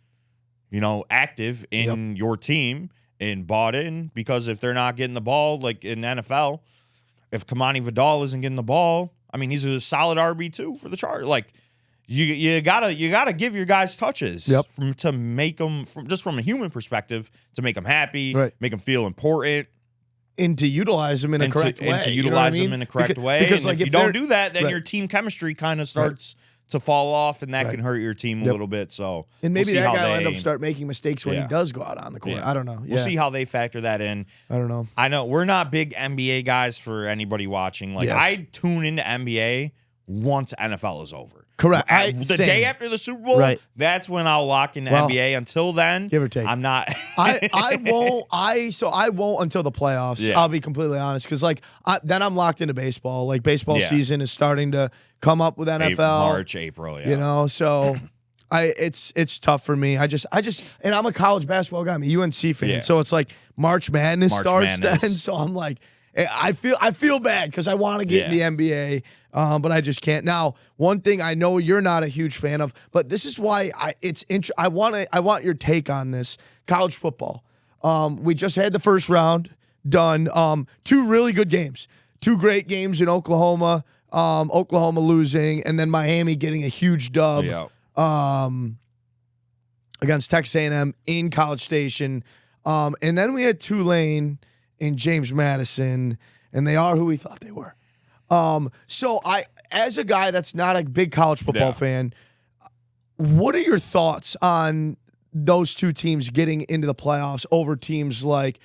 active in your team and bought in, because if they're not getting the ball, like in NFL, if Kamani Vidal isn't getting the ball, I mean, he's a solid RB2 for the Chargers. Like, you gotta give your guys touches to make them from a human perspective to make them happy, make them feel important. And to utilize them in a correct way. And to utilize them in a correct way. Because like, if you don't do that, then your team chemistry kind of starts to fall off, and that can hurt your team a little bit. So and maybe that guy will end up start making mistakes when he does go out on the court. I don't know. We'll see how they factor that in. I don't know. I know we're not big NBA guys for anybody watching. Like I tune into NBA once NFL is over. Correct. The day after the Super Bowl, that's when I'll lock into NBA. Until then, give or take, I'm not. I won't. I won't until the playoffs. Yeah. I'll be completely honest, because like then I'm locked into baseball. Like baseball season is starting to come up with NFL. March, April. Yeah. You know, so it's tough for me. I just, and I'm a college basketball guy. I'm a UNC fan, so it's like March Madness starts then. So I'm like, I feel bad because I want to get in the NBA, but I just can't. Now, one thing I know you're not a huge fan of, but this is why I want your take on this. College football. We just had the first round done. 2 really good games. 2 great games in Oklahoma. Oklahoma losing, and then Miami getting a huge dub against Texas A&M in College Station. And then we had Tulane and James Madison, and they are who we thought they were. So as a guy that's not a big college football fan, what are your thoughts on those 2 teams getting into the playoffs over teams like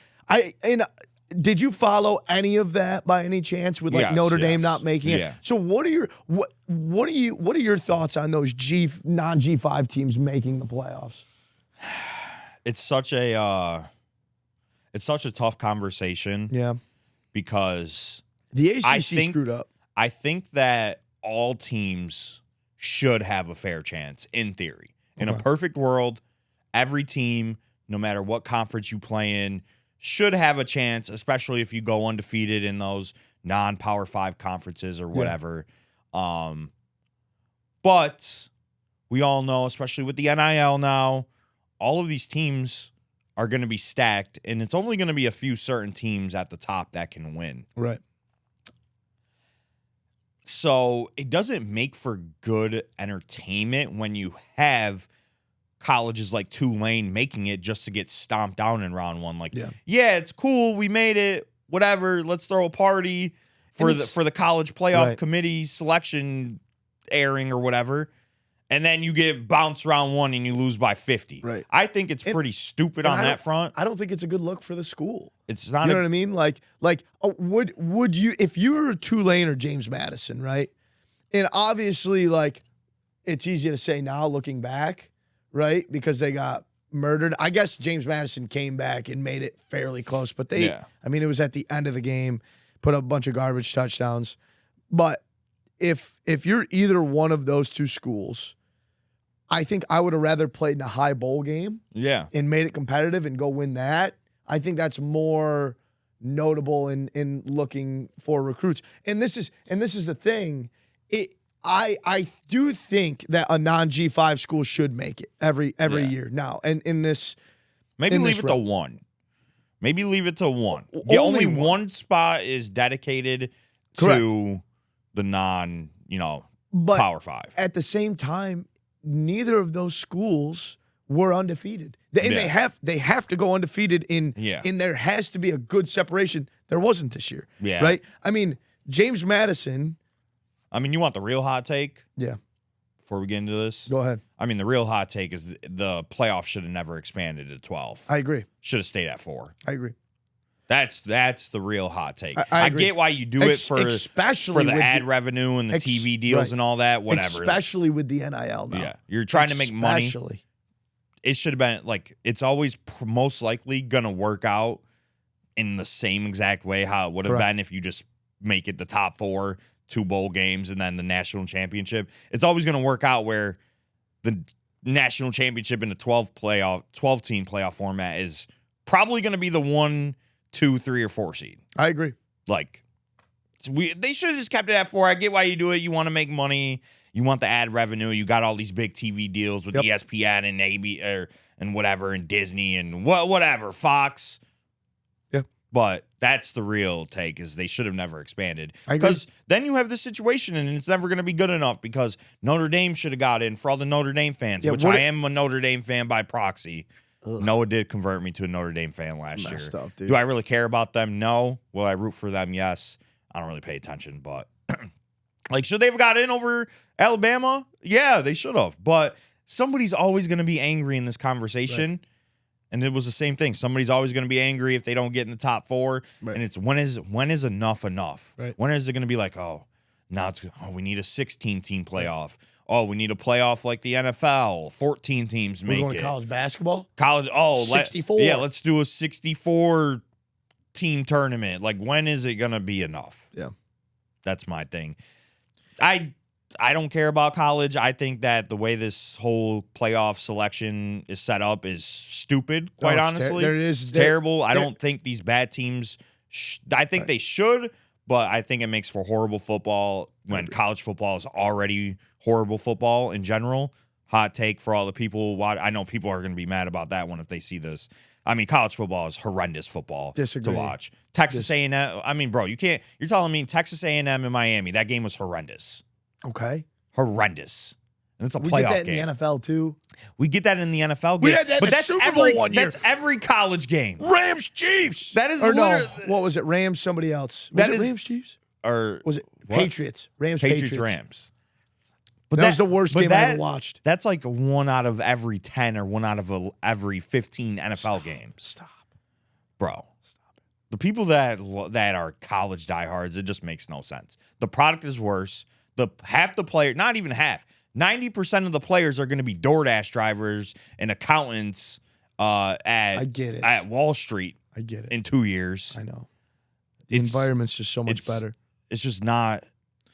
did you follow any of that by any chance with like Notre Dame not making it? So what are your thoughts on those non G5 teams making the playoffs? It's such a tough conversation. Yeah. Because the ACC screwed up. I think that all teams should have a fair chance in theory. In a perfect world, every team, no matter what conference you play in, should have a chance, especially if you go undefeated in those non-Power 5 conferences or whatever. But we all know, especially with the NIL now, all of these teams are going to be stacked, and it's only going to be a few certain teams at the top that can win. Right. So it doesn't make for good entertainment when you have colleges like Tulane making it just to get stomped down in round 1. Like, it's cool, we made it, whatever, let's throw a party for the college playoff committee selection airing or whatever. And then you get bounced round 1 and you lose by 50. Right. I think it's pretty stupid on that front. I don't think it's a good look for the school. It's not. You know what I mean? Like, would you, if you were Tulane or James Madison, right? And obviously, like, it's easy to say now looking back, right? Because they got murdered. I guess James Madison came back and made it fairly close, but I mean, it was at the end of the game, put up a bunch of garbage touchdowns. But if you're either one of those 2 schools, I think I would have rather played in a high bowl game and made it competitive and go win that. I think that's more notable in looking for recruits. And this is the thing. I do think that a non-G5 school should make it every year now. And in this, maybe leave it to 1. Maybe leave it to 1. Only one spot is dedicated to the non, Power 5. At the same time, neither of those schools were undefeated. They have to go undefeated in there has to be a good separation. There wasn't this year. Yeah. Right? I mean, James Madison. I mean, you want the real hot take? Yeah. Before we get into this? Go ahead. I mean, the real hot take is the playoffs should have never expanded to 12. I agree. Should have stayed at 4. I agree. That's the real hot take. I get why you do it for the ad revenue and the TV deals and all that, whatever. Especially with the NIL now. Yeah. You're trying to make money. It should have been like, it's always most likely going to work out in the same exact way how it would have been if you just make it the top 4, 2 bowl games, and then the national championship. It's always going to work out where the national championship in the 12-team playoff format is probably going to be the 1, 2, 3, or 4 seed. I agree. Like, they should have just kept it at 4. I get why you do it. You want to make money. You want the ad revenue. You got all these big TV deals with ESPN and AB and whatever, and Disney and whatever, Fox. Yeah. But that's the real take, is they should have never expanded. Because then you have this situation, and it's never going to be good enough because Notre Dame should have got in for all the Notre Dame fans, which I am a Notre Dame fan by proxy. Ugh. Noah did convert me to a Notre Dame fan last year. Up, dude. Do I really care about them? No. Will I root for them? Yes. I don't really pay attention, but like, should they have got in over Alabama? Yeah, they should have. But somebody's always going to be angry in this conversation. Right. And it was the same thing. Somebody's always going to be angry if they don't get in the top 4. Right. And it's when is enough enough? Right. When is it going to be like, we need a 16-team playoff. Oh, we need a playoff like the NFL. 14 teams make it. We're going to college basketball? 64. Let's do a 64-team tournament. Like, when is it going to be enough? Yeah. That's my thing. I don't care about college. I think that the way this whole playoff selection is set up is stupid, quite honestly. It's terrible. I don't think these bad teams I think they should, but I think it makes for horrible football when college football is already horrible football in general. Hot take for all the people. I know people are going to be mad about that one if they see this. I mean, college football is horrendous football to watch. Texas A&M. I mean, bro, you're telling me Texas A&M and Miami, that game was horrendous. Okay. Horrendous. And it's a playoff game. We get that in the NFL, too. We get that in the NFL game. We had that in the Super Bowl one year. That's every college game. Rams, Chiefs. That is what was it? Rams, somebody else. Was it Rams, Chiefs? Or was it what? Patriots? Patriots, Rams. But that was the worst game I ever watched. That's like 1 out of every 10 or 1 out of every 15 NFL games. Stop. Bro. The people that are college diehards, it just makes no sense. The product is worse. Half the player, not even half, 90% of the players are going to be DoorDash drivers and accountants at Wall Street. I get it. In 2 years. I know. The environment's just so much better. It's just not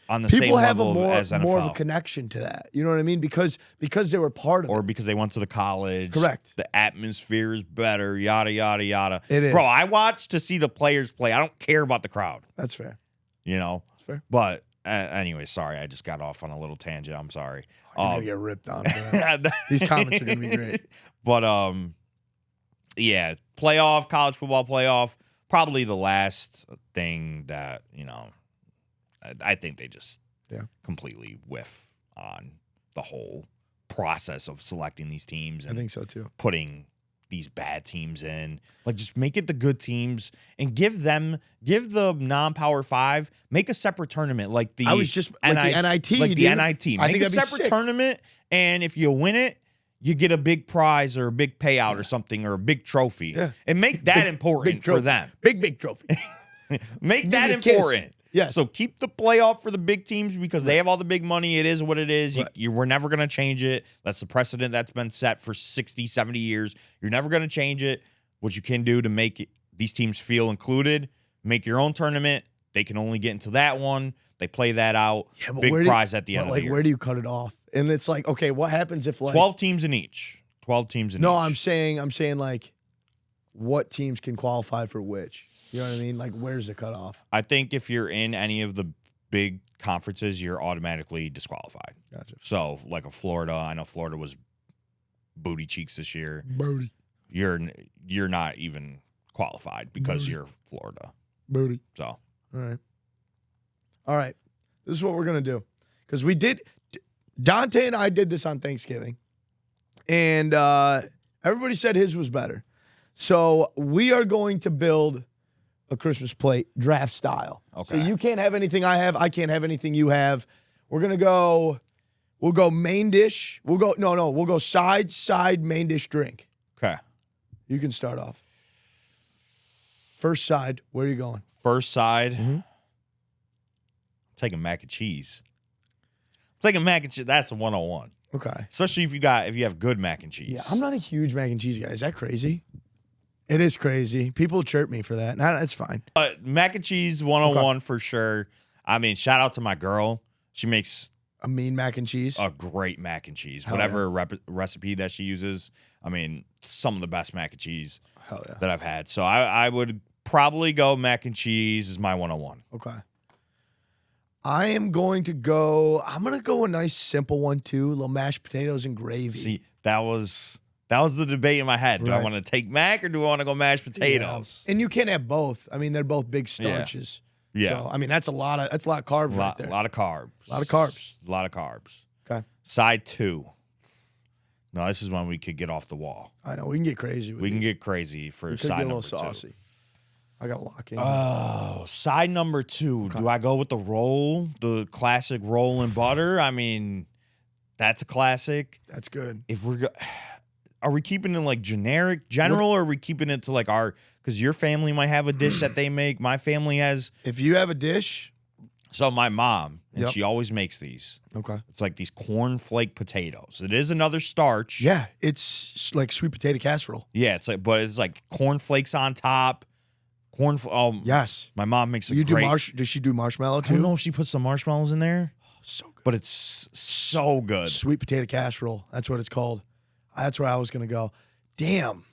on the same level as NFL. People have more of a connection to that. You know what I mean? Because they were part of it. Or because they went to the college. Correct. The atmosphere is better, yada, yada, yada. It is. Bro, I watch to see the players play. I don't care about the crowd. That's fair. You know? That's fair. But anyway, sorry. I just got off on a little tangent. I'm sorry. You're going to get ripped on. These comments are going to be great. But, yeah, playoff, college football playoff, probably the last thing that, I think they just completely whiff on the whole process of selecting these teams. And I think so too. Putting these bad teams in, like, just make it the good teams and give the non-Power 5, make a separate tournament like the the NIT. Like the NIT. Make a separate tournament, and if you win it, you get a big prize or a big payout or something or a big trophy. Yeah. And make that important for them. Big trophy. Make that important. Yeah. So keep the playoff for the big teams because they have all the big money. It is what it is. Right. We're never going to change it. That's the precedent that's been set for 60, 70 years. You're never going to change it. What you can do to make these teams feel included, make your own tournament. They can only get into that one. They play that out. Yeah, big prize at the end of the year. Where do you cut it off? And it's like, okay, what happens if 12 teams in each? 12 teams in each. No, I'm saying like what teams can qualify for which? You know what I mean? Like, where's the cutoff? I think if you're in any of the big conferences, you're automatically disqualified. Gotcha. So, like a Florida, I know Florida was booty cheeks this year. Booty. You're not even qualified because you're Florida. Booty. So. All right. This is what we're going to do. Because Dante and I did this on Thanksgiving. And everybody said his was better. So we are going to build a Christmas plate draft style. Okay. So you can't have anything I have. I can't have anything you have. We'll go main dish. We'll go side, main dish, drink. Okay. You can start off. First side, where are you going? First side. Mm-hmm. I'm taking mac and cheese. That's a 101. Okay. Especially if you have good mac and cheese. Yeah, I'm not a huge mac and cheese guy. Is that crazy? It is crazy. People chirp me for that. Nah, that's fine. Mac and cheese 101 for sure. I mean, shout out to my girl. She makes a mean mac and cheese. A great mac and cheese. Hell Whatever recipe that she uses. I mean, some of the best mac and cheese that I've had. So I would probably go mac and cheese is my 101. Okay. I'm going to go a nice simple one too. Little mashed potatoes and gravy. See, that was That was the debate in my head. Do I Right. want to take mac or do I want to go mashed potatoes? Yeah. And you can't have both. I mean, they're both big starches. Yeah. So, I mean, that's a lot of carbs right there. A lot of carbs. A lot of carbs. A lot of carbs. Okay. Side 2. No, this is when we could get off the wall. I know. We can get crazy with We can these. get crazy for We could side get a number little 2. saucy. I got to lock in. Oh, side number 2. Do I go with the roll, the classic roll and butter? I mean, that's a classic. That's good. If are we keeping it like general, or are we keeping it to like because your family might have a dish that they make. My family has. If you have a dish. So my mom, and Yep. she always makes these. Okay. It's like these cornflake potatoes. It is another starch. Yeah. It's like sweet potato casserole. Yeah, but it's like cornflakes on top. Yes. My mom makes a You great. Does she do marshmallow I too? don't know if she puts some marshmallows in there, So good. but it's so good. Sweet potato casserole. That's what it's called. That's where I was going to go. Damn.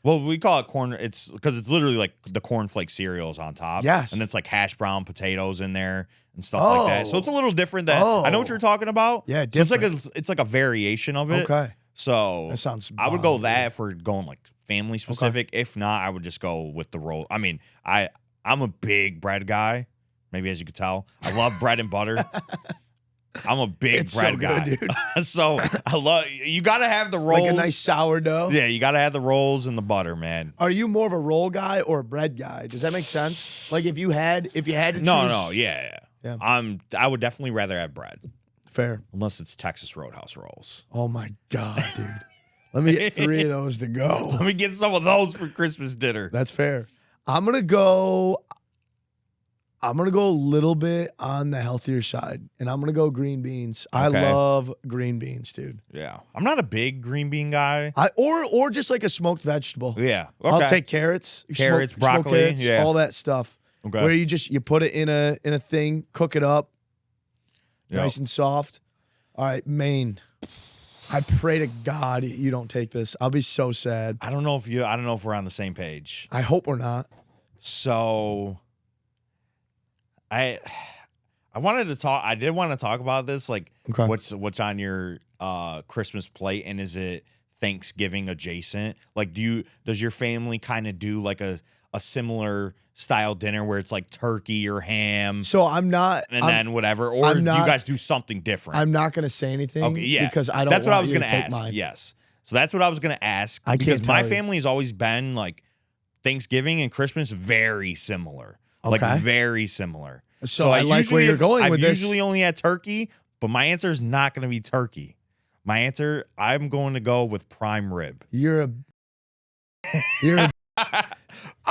Well, we call it corn. It's because it's literally like the cornflake cereals on top. Yes. And it's like hash brown potatoes in there and stuff like that. So it's a little different than I know what you're talking about. Yeah, So it's like a variation of it. Okay. So That sounds I would go bomb, that if we're going like family specific. If not, I would just go with the roll. I mean, I'm a big bread guy. Maybe as you could tell, I love bread and butter. I'm a big bread guy, dude. So I love. You got to have the rolls. Like a nice sourdough. Yeah, you got to have the rolls and the butter, man. Are you more of a roll guy or a bread guy? Does that make sense? Like if you had to choose. No, yeah. Yeah. I would definitely rather have bread, Fair. unless it's Texas Roadhouse rolls. Oh my God, dude. Let me get 3 of those to go. Let me get some of those for Christmas dinner. That's fair. I'm gonna go a little bit on the healthier side, and I'm gonna go green beans. I Okay. love green beans, dude. Yeah, I'm not a big green bean guy. Or just like a smoked vegetable. Yeah, okay. I'll take carrots, Carrots, smoked broccoli, carrots, yeah. all that stuff. Okay. Where you put it in a thing, cook it up, Yep. nice and soft. All right, Maine. I pray to God you don't take this. I'll be so sad. I don't know if we're on the same page. I hope we're not. So I wanted to talk. I did want to talk about this. Like, Okay. what's on your Christmas plate, and is it Thanksgiving adjacent? Like, does your family kind of do like a similar style dinner where it's like turkey or ham, So I'm not. then whatever, or do you guys do something different? I'm not going to say anything. Okay, yeah, Because I don't. That's what I want was you going to to take ask. mine. Yes, so that's what I was going to ask. I can't because my tell you. family has always been like Thanksgiving and Christmas very similar, Okay. like very similar. So I like where you're going with I've this. usually only had turkey, but my answer is not going to be turkey. My answer, I'm going to go with prime rib. You're a.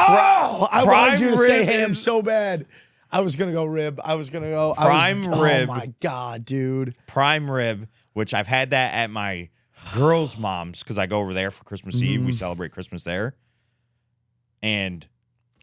Oh, I wanted you to say rib ham is- so bad. I was gonna go rib. I was gonna go Prime rib. Oh my God, dude. Prime rib, which I've had that at my girls' mom's because I go over there for Christmas Eve. We celebrate Christmas there. And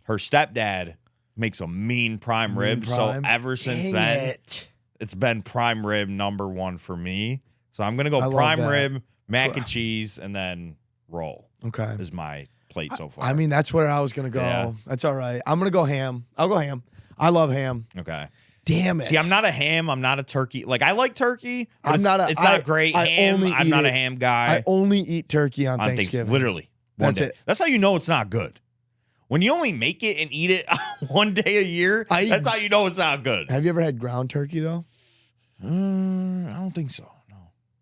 her stepdad makes a mean prime rib. So prime. ever since Dang then, it. it's been prime rib number 1 for me. So I'm going to I go love prime that. rib, mac and cheese, and then roll Okay. is my plate so far. I mean, that's where I was gonna go. Yeah. That's all right. I'm gonna go ham. I'll go ham. I love ham. okay. Damn it. See, I'm not a ham. I'm not a turkey. Like, I like turkey. But it's I not great I ham. only I'm eat not a it- ham guy. I only eat turkey on on Thanksgiving. Literally. One That's day. it. That's how you know it's not good. When you only make it and eat it one day a year, that's how you know it's not good. Have you ever had ground turkey though? I don't think so. No.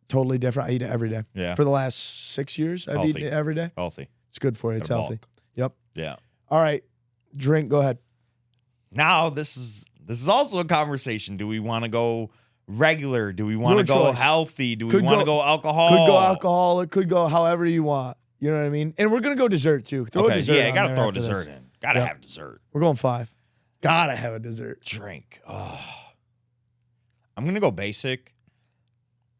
Totally different. I eat it every day. Yeah. For the last 6 years, I've Healthy. eaten it every day. Healthy. It's good for you. It's Gotta healthy. bulk. Yep. Yeah. All right. Drink. Go ahead. Now this is also a conversation. Do we want to go regular? Do we want to Your go choice. healthy? Do we Could want to go- go alcohol? Could go alcohol. It could go however you want. You know what I mean? And we're gonna go dessert too. Throw a Okay, dessert. yeah, you on gotta there throw a after dessert this. in. Gotta Yep. have dessert. We're going 5. Gotta have a dessert. Drink. I'm gonna go basic.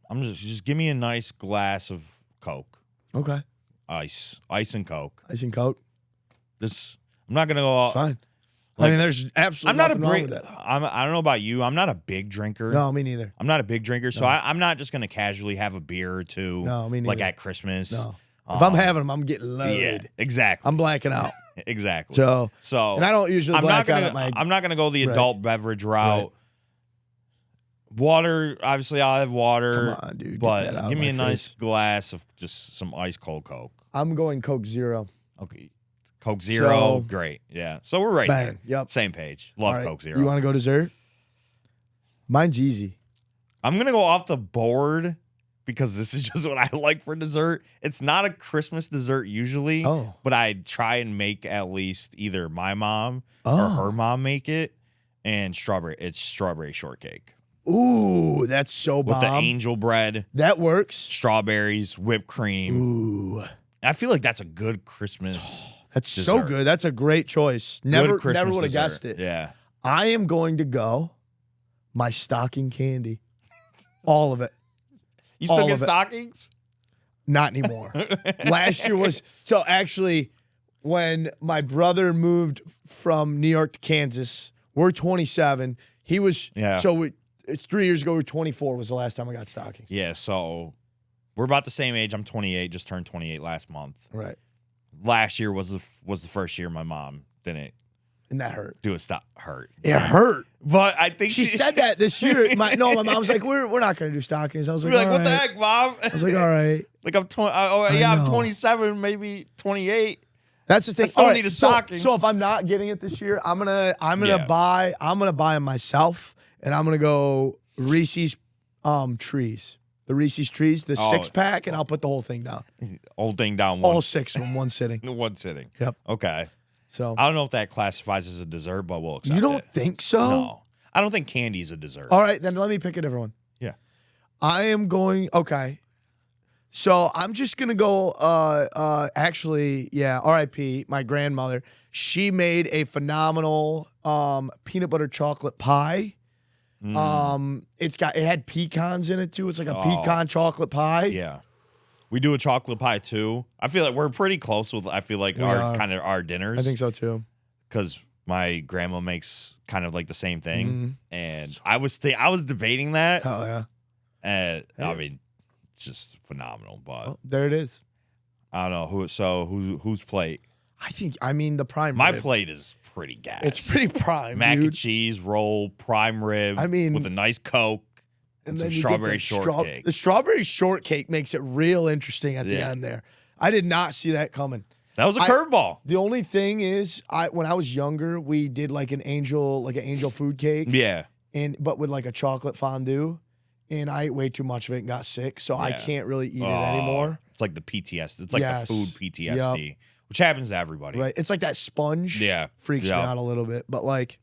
I'm just give me a nice glass of Coke. Okay. Ice and Coke. Ice and Coke. I'm not gonna go. It's fine. like- I mean, there's absolutely I'm not a nothing wrong big. with that. I don't know about you. I'm not a big drinker. No, me neither. I'm not a big drinker, so I'm not just gonna casually have a beer or two. No, me Like neither. at Christmas. No. If I'm having them, I'm getting loaded. Yeah, exactly. I'm blacking out. Exactly. So, So and I don't usually I'm not black out gonna. at my. I'm not gonna go the Right. adult beverage route. Right. Water, obviously I'll have water. Come on, dude. But give me a nice glass of just some ice cold Coke. I'm going Coke Zero. Okay. Coke Zero, great. Yeah. So we're right there. Yep. Same page. Love right. Coke Zero. You want to go dessert? Mine's easy. I'm going to go off the board because this is just what I like for dessert. It's not a Christmas dessert usually, but I try and make at least either my mom or her mom make it, and it's strawberry shortcake. Ooh, that's so bomb. With the angel bread. That works. Strawberries, whipped cream. Ooh. I feel like that's a good Christmas That's dessert. so good. That's a great choice. Never would have dessert. guessed it. Yeah. I am going to go my stocking candy. All of it. You still get stockings? Not anymore. Last year was so actually when my brother moved from New York to Kansas, we're 27. He was it's 3 years ago, we were 24 was the last time I got stockings. Yeah, so we're about the same age. I'm 28, just turned 28 last month. Right. Last year was the first year my mom didn't. And that hurt. Hurt. It hurt. But I think she said that this year. My mom was like, "We're not going to do stockings." I was like, "What the heck, Mom?" I was like, "All right." Like I'm 20. I'm 27, maybe 28. That's the thing. I still need a stocking. So if I'm not getting it this year, I'm gonna buy them myself, and I'm gonna go Reese's trees. The Reese's trees, the 6-pack, and I'll put the whole thing down. Whole thing down. All 6 in one sitting. One sitting. Yep. Okay. So I don't know if that classifies as a dessert, but we'll accept it. You don't think so? No. I don't think candy is a dessert. All right, then let me pick a different one. Yeah. I am going, okay. So I'm just going to go, actually, RIP, my grandmother. She made a phenomenal peanut butter chocolate pie. It had pecans in it too. It's like a pecan chocolate pie. Yeah. We do a chocolate pie too. I feel like we're pretty close with our dinners. I think so too. Because my grandma makes kind of like the same thing. And I was debating that. Oh yeah. I mean, it's just phenomenal. But there it is. I don't know whose plate. I mean the prime My rib. plate is pretty gas. It's pretty prime. Mac dude. and cheese, roll, prime rib. I mean, with a nice Coke. And some strawberry shortcake. The strawberry shortcake makes it real interesting at the end there. I did not see that coming. That was a curveball. The only thing is, when I was younger, we did like an angel food cake. Yeah. But with like a chocolate fondue. And I ate way too much of it and got sick. So I can't really eat it anymore. It's like the PTSD. It's like the food PTSD. Which happens to everybody. Right. It's like that sponge. Yeah. Freaks me out a little bit. But like,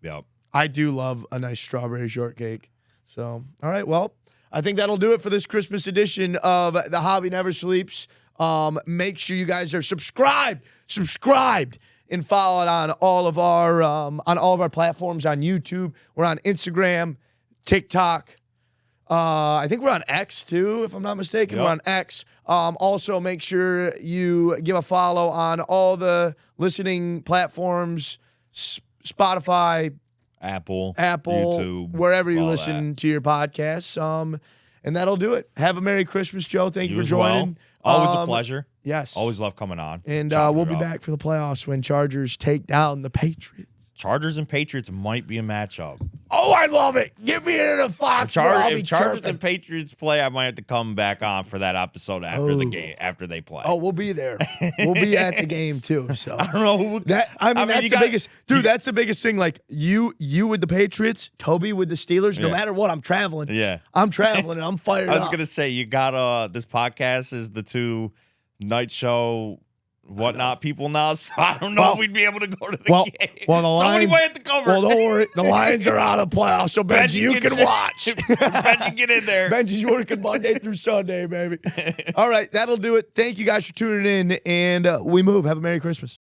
I do love a nice strawberry shortcake. So, all right. Well, I think that'll do it for this Christmas edition of The Hobby Never Sleeps. Make sure you guys are subscribed, and follow it on all of our platforms on YouTube. We're on Instagram, TikTok. I think we're on X too, if I'm not mistaken. We're on X. Also, make sure you give a follow on all the listening platforms, Spotify, Apple, YouTube, wherever you listen to your podcasts. And that'll do it. Have a Merry Christmas, Joe. Thank you for joining. Well. Always a pleasure. Yes. Always love coming on. And we'll be back for the playoffs when Chargers take down the Patriots. Chargers and Patriots might be a matchup. Oh, I love it. Get me into the Fox. If Chargers and Patriots play, I might have to come back on for that episode after the game, after they play. Oh, we'll be there. We'll be at the game too. So I don't know that's the biggest, dude. That's the biggest thing. Like you with the Patriots, Toby with the Steelers. No matter what, I'm traveling. Yeah, I'm traveling and I'm fired up. I was gonna say you got this podcast is the two night show whatnot people now, so I don't know if we'd be able to go to the game. Well, the Lions, somebody might have to cover. Well, don't worry. The Lions are out of playoffs, so Benji, you can watch. Benji, get in there. Benji's working Monday through Sunday, baby. All right, that'll do it. Thank you guys for tuning in, and we move. Have a Merry Christmas.